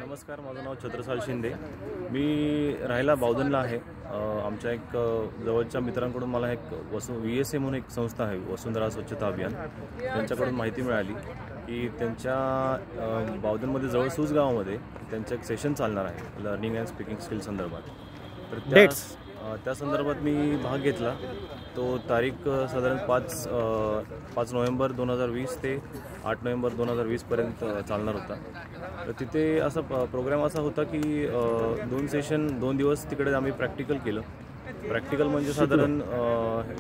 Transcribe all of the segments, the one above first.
नमस्कार, माझं नाव छत्रसाल शिंदे. मी राहायला बावधनला आहे. आमच्या एक जवळच्या मित्रांकडून मला एक VSA म्हणून एक संस्था आहे, वसुंधरा स्वच्छता अभियान, त्यांच्याकडून माहिती मिळाली की त्यांच्या बावधनमध्ये जवळ सूज गावामध्ये त्यांचं एक सेशन चालणार आहे लर्निंग अँड स्पीकिंग स्किल संदर्भात. तर त्या संदर्भात मी भाग घेतला. तो तारीख साधारण 5 नोव्हेंबर 2020 ते 8 नोव्हेंबर 2020 पर्यंत चालणार होता. तर तिथे असा प्रोग्राम असा होता की 2 सेशन 2 दिवस तिकडे आम्ही प्रॅक्टिकल केलं. प्रॅक्टिकल म्हणजे साधारण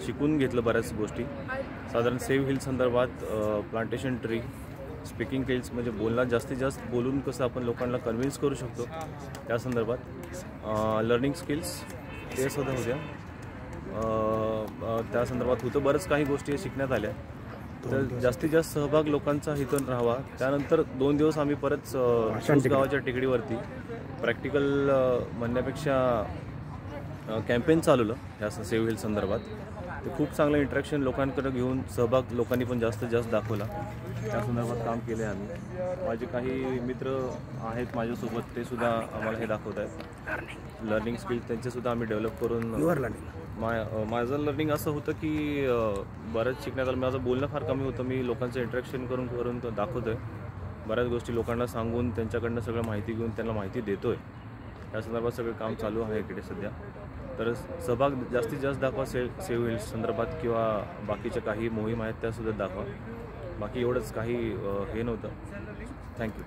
शिकून घेतलं बऱ्याच गोष्टी, साधारण सेव्ह हिल संदर्भात, प्लांटेशन ट्री, स्पीकिंग स्किल्स म्हणजे जास्तीत जास्त बोलून कसं आपण लोकांना कन्व्हिन्स करू शकतो त्या संदर्भात, लर्निंग स्किल्स ते सुद्धा होत्या. त्या संदर्भात होतं बरंच काही गोष्टी शिकण्यात आल्या. तर जास्तीत जास्त सहभाग लोकांचा इथून राहावा. त्यानंतर 2 दिवस आम्ही परत गावाच्या टेकडीवरती प्रॅक्टिकल म्हणण्यापेक्षा कॅम्पेन चालवलं ह्या सेव्ह हिल संदर्भात. ते खूप चांगलं इंटरॅक्शन लोकांकडे घेऊन सहभाग लोकांनी पण जास्तीत जास्त दाखवला. त्या संदर्भात काम केले आम्ही. माझे काही मित्र आहेत माझ्यासोबत, ते सुद्धा आम्हाला हे दाखवत आहेत लर्निंग स्किल्स. त्यांचेसुद्धा आम्ही डेव्हलप करून माझं लर्निंग असं होतं की बरंच शिकण्यात आलं. माझं बोलणं फार कमी होतं. मी लोकांचं इंटरॅक्शन करून दाखवतो आहे. बऱ्याच गोष्टी लोकांना सांगून त्यांच्याकडनं सगळं माहिती घेऊन त्यांना माहिती देतो आहे. या संदर्भात सगळं काम चालू आहे इकडे सध्या. तर सहभाग जास्तीत जास्त दाखवा सेव्ह हिल्स संदर्भात, किंवा बाकीच्या काही मोहीम आहेत त्यासुद्धा दाखवा. बाकी एवढंच, काही हे नव्हतं. थँक्यू.